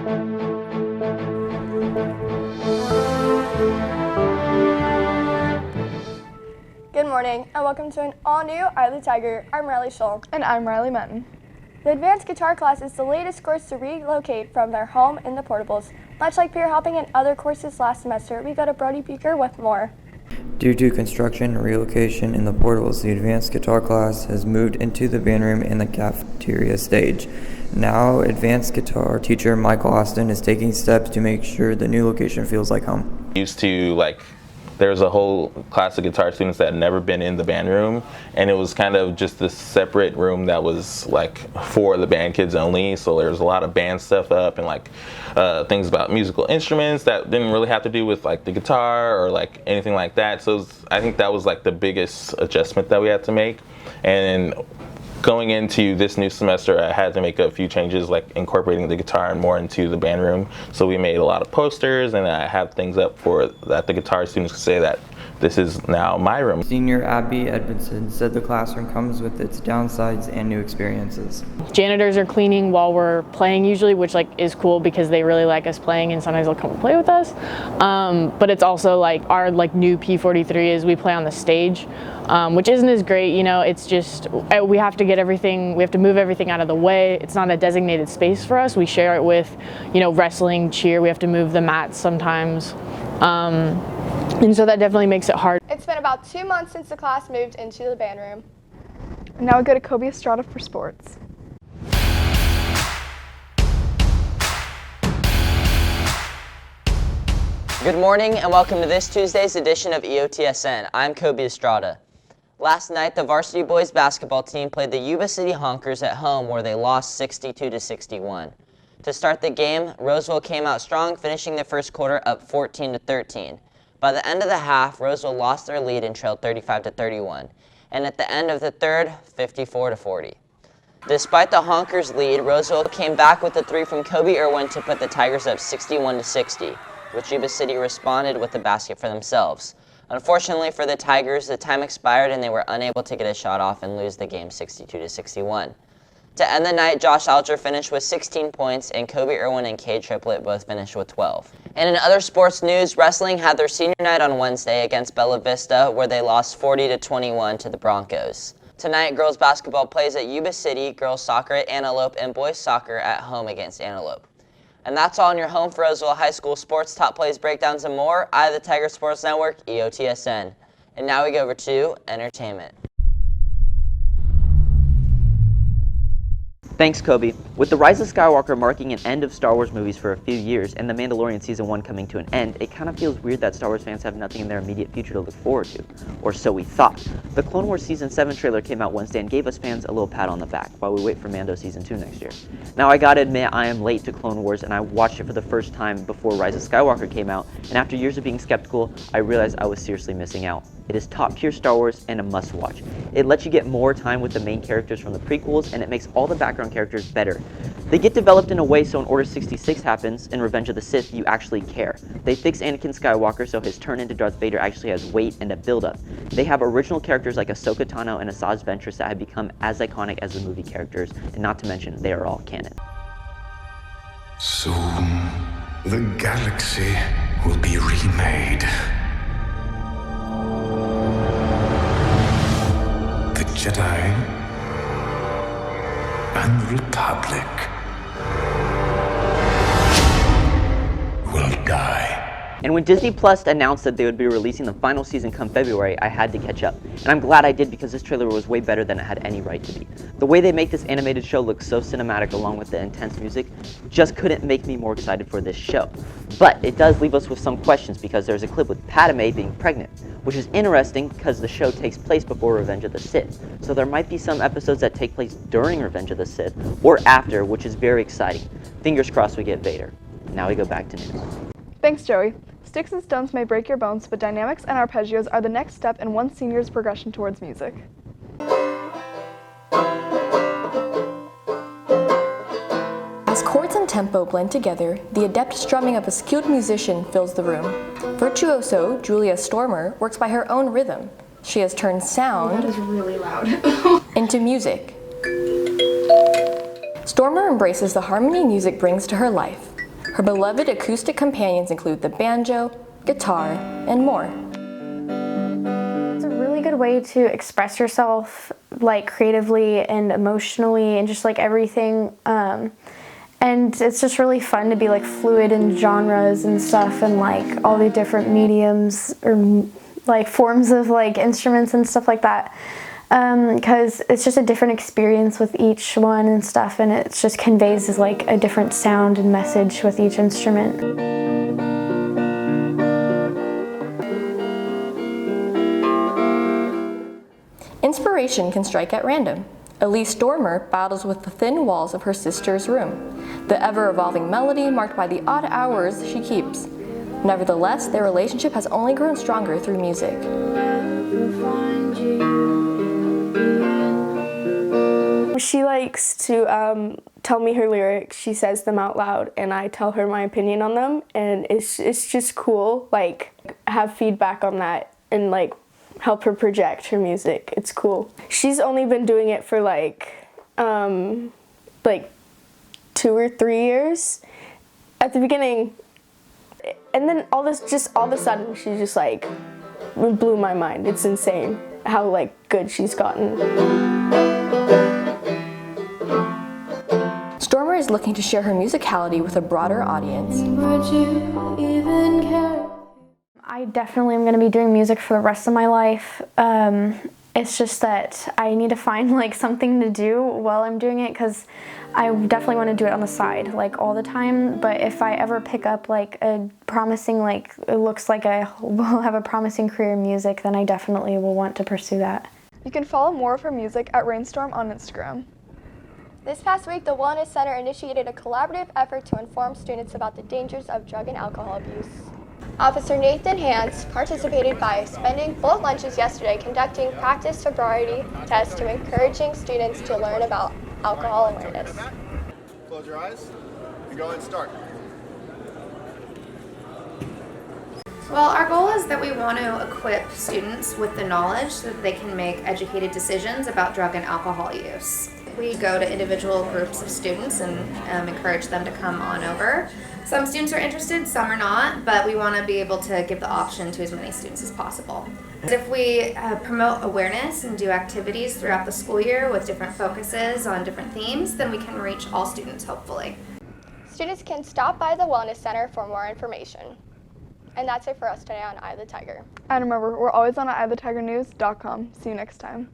Good morning, and welcome to an all-new Rileigh Tiger. I'm Ryley Shull. And I'm Ryley Metten. The advanced guitar class is the latest course to relocate from their home in the portables. Much like peer hopping and other courses last semester, we go to Brody Beaker with more. Due to construction and relocation in the portables, the advanced guitar class has moved into the band room and the cafeteria stage. Now, advanced guitar teacher Michael Austin is taking steps to make sure the new location feels like home. There's a whole class of guitar students that had never been in the band room, and it was kind of just this separate room that was like for the band kids only. So there was a lot of band stuff up and things about musical instruments that didn't really have to do with like the guitar or like anything like that. So I think that was like the biggest adjustment that we had to make. And going into this new semester, I had to make a few changes, like incorporating the guitar more into the band room. So we made a lot of posters, and I have things up for that the guitar students could say that this is now my room. Senior Abby Edmondson said the classroom comes with its downsides and new experiences. Janitors are cleaning while we're playing usually, which is cool because they really like us playing, and sometimes they'll come and play with us. But it's also our new P43 is we play on the stage, which isn't as great. It's just we have to move everything out of the way. It's not a designated space for us. We share it with wrestling, cheer. We have to move the mats sometimes. And so that definitely makes it hard. It's been about 2 months since the class moved into the band room. And now we go to Kobe Estrada for sports. Good morning and welcome to this Tuesday's edition of EOTSN. I'm Kobe Estrada. Last night, the varsity boys basketball team played the Yuba City Honkers at home where they lost 62-61. To start the game, Roseville came out strong, finishing the first quarter up 14-13. By the end of the half, Roseville lost their lead and trailed 35-31, and at the end of the third, 54-40. Despite the Honkers' lead, Roseville came back with a three from Kobe Irwin to put the Tigers up 61-60, which Yuba City responded with a basket for themselves. Unfortunately for the Tigers, the time expired and they were unable to get a shot off and lose the game 62-61. To end the night, Josh Alger finished with 16 points, and Kobe Irwin and Cade Triplett both finished with 12. And in other sports news, wrestling had their senior night on Wednesday against Bella Vista, where they lost 40-21 to the Broncos. Tonight, girls basketball plays at Yuba City, girls soccer at Antelope, and boys soccer at home against Antelope. And that's all on your home for Roseville High School sports, top plays, breakdowns, and more. I, the Tiger Sports Network, EOTSN. And now we go over to entertainment. Thanks, Kobe. With The Rise of Skywalker marking an end of Star Wars movies for a few years and The Mandalorian Season 1 coming to an end, it kind of feels weird that Star Wars fans have nothing in their immediate future to look forward to. Or so we thought. The Clone Wars Season 7 trailer came out Wednesday and gave us fans a little pat on the back while we wait for Mando Season 2 next year. Now, I gotta admit, I am late to Clone Wars and I watched it for the first time before Rise of Skywalker came out, and after years of being skeptical, I realized I was seriously missing out. It is top-tier Star Wars and a must-watch. It lets you get more time with the main characters from the prequels, and it makes all the background characters better. They get developed in a way so when Order 66 happens in Revenge of the Sith, you actually care. They fix Anakin Skywalker so his turn into Darth Vader actually has weight and a build-up. They have original characters like Ahsoka Tano and Asajj Ventress that have become as iconic as the movie characters, and not to mention, they are all canon. Soon, the galaxy will be remade. The Jedi and the Republic will die. And when Disney Plus announced that they would be releasing the final season come February, I had to catch up. And I'm glad I did because this trailer was way better than it had any right to be. The way they make this animated show look so cinematic along with the intense music just couldn't make me more excited for this show. But it does leave us with some questions because there's a clip with Padme being pregnant, which is interesting because the show takes place before Revenge of the Sith. So there might be some episodes that take place during Revenge of the Sith or after, which is very exciting. Fingers crossed we get Vader. Now we go back to news. Thanks, Joey. Sticks and stones may break your bones, but dynamics and arpeggios are the next step in one senior's progression towards music. As chords and tempo blend together, the adept strumming of a skilled musician fills the room. Virtuoso Julia Stormer works by her own rhythm. She has turned sound really loud. into music. Stormer embraces the harmony music brings to her life. Her beloved acoustic companions include the banjo, guitar, and more. It's a really good way to express yourself, like creatively and emotionally and just like everything. And it's just really fun to be like fluid in genres and stuff and like all the different mediums or like forms of like instruments and stuff like that. Because it's just a different experience with each one and stuff, and it just conveys like a different sound and message with each instrument. Inspiration can strike at random. Elise Stormer battles with the thin walls of her sister's room, the ever-evolving melody marked by the odd hours she keeps. Nevertheless, their relationship has only grown stronger through music. She likes to tell me her lyrics. She says them out loud, and I tell her my opinion on them, and it's just cool, like, have feedback on that and like help her project her music. It's cool. She's only been doing it for like 2 or 3 years at the beginning, and then all of a sudden she just like blew my mind. It's insane how like good she's gotten. Stormer is looking to share her musicality with a broader audience. I definitely am going to be doing music for the rest of my life. It's just that I need to find like something to do while I'm doing it, because I definitely want to do it on the side like all the time. But if I ever pick up like a promising, like it looks like I will have a promising career in music, then I definitely will want to pursue that. You can follow more of her music at Rainstorm on Instagram. This past week, the Wellness Center initiated a collaborative effort to inform students about the dangers of drug and alcohol abuse. Officer Nathan Hans participated by spending full lunches yesterday conducting practice sobriety tests to encouraging students to learn about alcohol awareness. Close your eyes and go ahead and start. Well, our goal is that we want to equip students with the knowledge so that they can make educated decisions about drug and alcohol use. We go to individual groups of students and encourage them to come on over. Some students are interested, some are not, but we want to be able to give the option to as many students as possible. If we promote awareness and do activities throughout the school year with different focuses on different themes, then we can reach all students, hopefully. Students can stop by the Wellness Center for more information. And that's it for us today on Eye of the Tiger. And remember, we're always on eyeofthetigernews.com. See you next time.